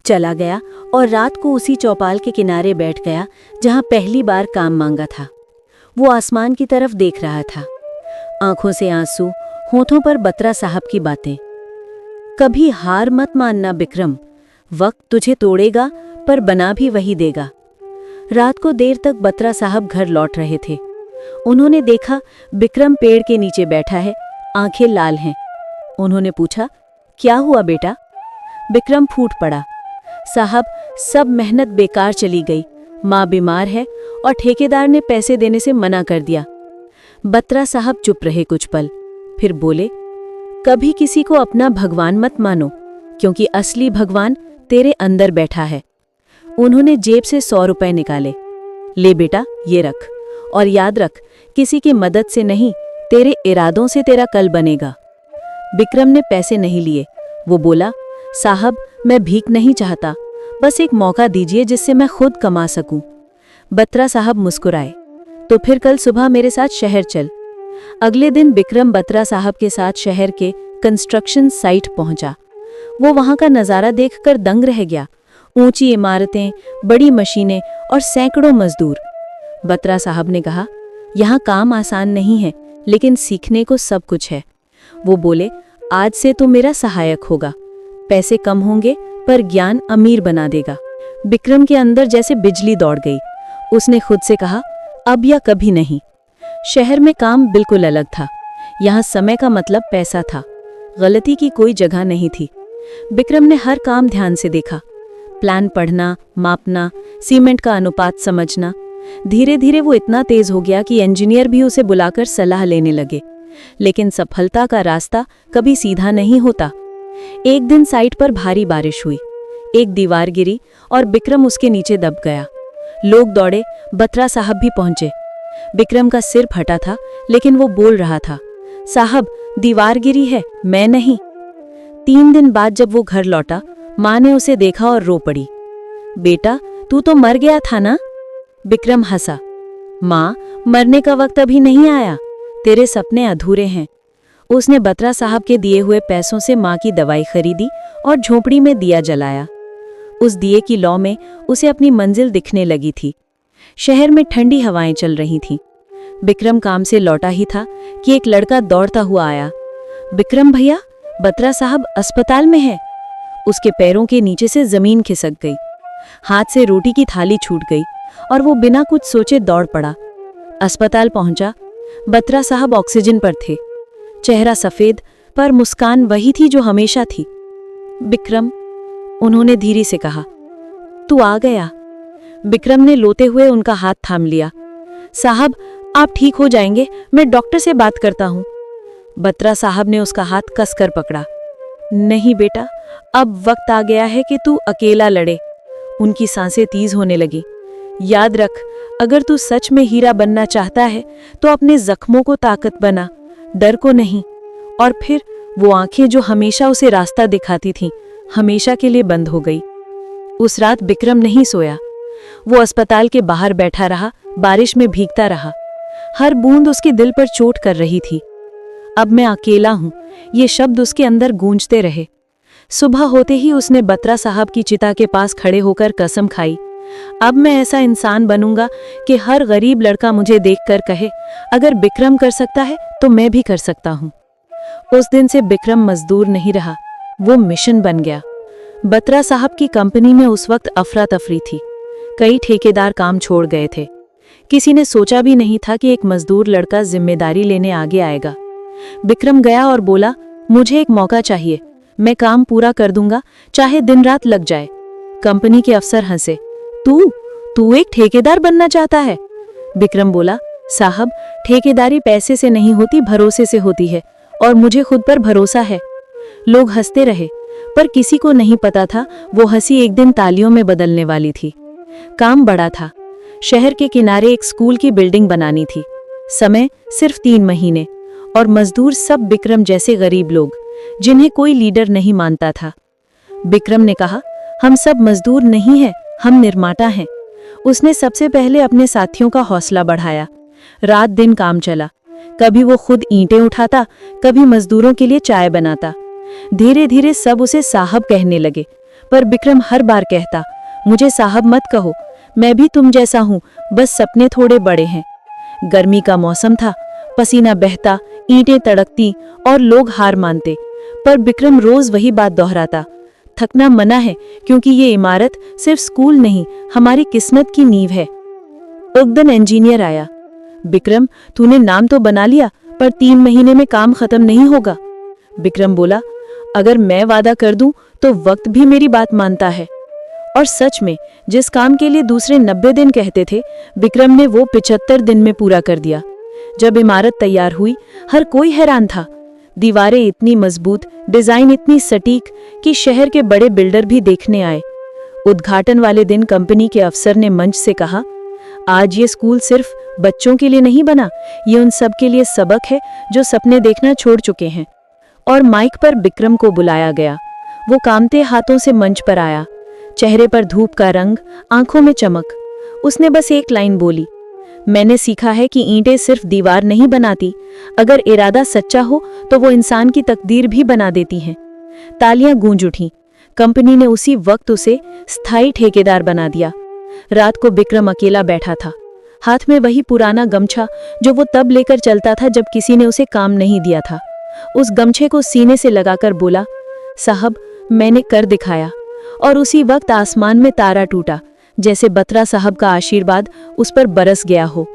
चला गया और रात को उसी चौपाल के किनारे बैठ गया जहां पहली बार काम मांगा था। वो आसमान की तरफ देख रहा था, आंखों से आंसू, होठों पर बत्रा साहब की बातें। कभी हार मत मानना बिक्रम, वक्त तुझे तोड़ेगा पर बना भी वही देगा। रात को देर तक बत्रा साहब घर लौट रहे थे। उन्होंने देखा बिक्रम पेड़ के नीचे बैठा है, आंखें लाल हैं। उन्होंने पूछा, क्या हुआ बेटा? बिक्रम फूट पड़ा, साहब सब मेहनत बेकार चली गई, माँ बीमार है और ठेकेदार ने पैसे देने से मना कर दिया। बत्रा साहब चुप रहे कुछ पल, फिर बोले, कभी किसी को अपना भगवान मत मानो, क्योंकि असली भगवान तेरे अंदर बैठा है। उन्होंने जेब से 100 रुपए निकाले। ले बेटा, ये रख, और याद रख, किसी की मदद से नहीं, तेरे इरादों से तेरा कल बनेगा। बिक्रम ने पैसे नहीं लिए। वो बोला, साहब मैं भीख नहीं चाहता, बस एक मौका दीजिए जिससे मैं खुद कमा सकूं। बत्रा साहब मुस्कुराए, तो फिर कल सुबह मेरे साथ शहर चल। अगले दिन बिक्रम बत्रा साहब के साथ शहर के कंस्ट्रक्शन साइट पहुंचा। वो वहां का नज़ारा देखकर दंग रह गया। ऊंची इमारतें, बड़ी मशीनें और सैकड़ों मजदूर। बत्रा साहब ने कहा, यहाँ काम आसान नहीं है, लेकिन सीखने को सब कुछ है। वो बोले, आज से तू मेरा सहायक होगा। पैसे कम होंगे पर ज्ञान अमीर बना देगा। बिक्रम के अंदर जैसे बिजली दौड़ गई। उसने खुद से कहा, अब या कभी नहीं। शहर में काम बिल्कुल अलग था। यहाँ समय का मतलब पैसा था, गलती की कोई जगह नहीं थी। बिक्रम ने हर काम ध्यान से देखा, प्लान पढ़ना, मापना, सीमेंट का अनुपात समझना। धीरे धीरे वो इतना तेज हो गया कि इंजीनियर भी उसे बुलाकर सलाह लेने लगे। लेकिन सफलता का रास्ता कभी सीधा नहीं होता। एक दिन साइट पर भारी बारिश हुई, एक दीवार गिरी और बिक्रम उसके नीचे दब गया। लोग दौड़े, बत्रा साहब भी पहुंचे। बिक्रम का सिर फटा था, लेकिन वो बोल रहा था, साहब दीवार गिरी है, मैं नहीं। 3 दिन बाद जब वो घर लौटा, माँ ने उसे देखा और रो पड़ी। बेटा, तू तो मर गया था ना? बिक्रम हंसा, माँ मरने का वक्त अभी नहीं आया, तेरे सपने अधूरे हैं। उसने बत्रा साहब के दिए हुए पैसों से माँ की दवाई खरीदी और झोपड़ी में दिया जलाया। उस दिए की लौ में उसे अपनी मंजिल दिखने लगी थी। शहर में ठंडी हवाएं चल रही थीं। बिक्रम काम से लौटा ही था कि एक लड़का दौड़ता हुआ आया। बिक्रम भैया, बत्रा साहब अस्पताल में है। उसके पैरों के नीचे से जमीन खिसक गई, हाथ से रोटी की थाली छूट गई और वो बिना कुछ सोचे दौड़ पड़ा। अस्पताल पहुंचा। बत्रा साहब ऑक्सीजन पर थे, चेहरा सफेद पर मुस्कान वही थी जो हमेशा थी। बिक्रम, उन्होंने धीरे से कहा, तू आ गया। बिक्रम ने लोते हुए उनका हाथ थाम लिया। साहब आप ठीक हो जाएंगे, मैं डॉक्टर से बात करता हूँ। बत्रा साहब ने उसका हाथ कसकर पकड़ा। नहीं बेटा, अब वक्त आ गया है कि तू अकेला लड़े। उनकी सांसें तेज होने लगी। याद रख, अगर तू सच में हीरा बनना चाहता है तो अपने जख्मों को ताकत बना, डर को नहीं। और फिर वो आंखें जो हमेशा उसे रास्ता दिखाती थीं, हमेशा के लिए बंद हो गई। उस रात बिक्रम नहीं सोया। वो अस्पताल के बाहर बैठा रहा, बारिश में भीगता रहा। हर बूंद उसके दिल पर चोट कर रही थी। अब मैं अकेला हूं, ये शब्द उसके अंदर गूंजते रहे। सुबह होते ही उसने बत्रा साहब की चिता के पास खड़े होकर कसम खाई, अब मैं ऐसा इंसान बनूंगा कि हर गरीब लड़का मुझे देखकर कहे, अगर बिक्रम कर सकता है तो मैं भी कर सकता हूं। उस दिन से बिक्रम मजदूर नहीं रहा, वो मिशन बन गया। बत्रा साहब की कंपनी में उस वक्त अफरा तफरी थी। कई ठेकेदार काम छोड़ गए थे। किसी ने सोचा भी नहीं था कि एक मजदूर लड़का जिम्मेदारी लेने आगे आएगा। बिक्रम गया और बोला, मुझे एक मौका चाहिए, मैं काम पूरा कर दूंगा, चाहे दिन रात लग जाए। कंपनी के अफसर हंसे, तू एक ठेकेदार बनना चाहता है? बिक्रम बोला, साहब ठेकेदारी पैसे से नहीं होती, भरोसे से होती है, और मुझे खुद पर भरोसा है। लोग हंसते रहे, पर किसी को नहीं पता था वो हंसी एक दिन तालियों में बदलने वाली थी। काम बड़ा था। शहर के किनारे एक स्कूल की बिल्डिंग बनानी थी। समय सिर्फ 3 महीने, और मजदूर सब बिक्रम जैसे गरीब लोग, जिन्हें कोई लीडर नहीं मानता था। बिक्रम ने कहा, हम सब मजदूर नहीं हैं, हम निर्माता हैं। उसने सबसे पहले अपने साथियों का हौसला बढ़ाया। रात दिन काम चला। कभी वो खुद ईंटें उठाता, कभी मजदूरों के लिए चाय बनाता। धीरे धीरे सब उसे साहब कहने लगे, पर विक्रम हर बार कहता, मुझे साहब मत कहो, मैं भी तुम जैसा हूँ, बस सपने थोड़े बड़े हैं। गर्मी का मौसम था, पसीना बहता, ईंटें तड़कती और लोग हार मानते, पर विक्रम रोज वही बात दोहराता, थकना मना है क्योंकि ये इमारत सिर्फ स्कूल नहीं, हमारी किस्मत की नींव है। एक दिन इंजीनियर आया। विक्रम, तूने नाम तो बना लिया, पर 3 महीने में काम खत्म नहीं होगा। विक्रम बोला, अगर मैं वादा कर दूं तो वक्त भी मेरी बात मानता है। और सच में जिस काम के लिए दूसरे 90 दिन कहते थे, विक्रम ने वो 75 दिन में पूरा कर दिया। जब इमारत तैयार हुई, हर कोई हैरान था। दीवारें इतनी मजबूत, डिजाइन इतनी सटीक कि शहर के बड़े बिल्डर भी देखने आए। उद्घाटन वाले दिन कंपनी के अफसर ने मंच से कहा, आज ये स्कूल सिर्फ बच्चों के लिए नहीं बना, ये उन सब के लिए सबक है जो सपने देखना छोड़ चुके हैं। और माइक पर विक्रम को बुलाया गया। वो कांपते हाथों से मंच पर आया, चेहरे पर धूप का रंग, आंखों में चमक। उसने बस एक लाइन बोली, मैंने सीखा है कि ईंटें सिर्फ दीवार नहीं बनाती, अगर इरादा सच्चा हो तो वो इंसान की तकदीर भी बना देती हैं। तालियां गूंज उठीं। कंपनी ने उसी वक्त उसे स्थायी ठेकेदार बना दिया। रात को विक्रम अकेला बैठा था, हाथ में वही पुराना गमछा जो वो तब लेकर चलता था जब किसी ने उसे काम नहीं दिया था। उस गमछे को सीने से लगाकर बोला, साहब मैंने कर दिखाया। और उसी वक्त आसमान में तारा टूटा, जैसे बत्रा साहब का आशीर्वाद उस पर बरस गया हो।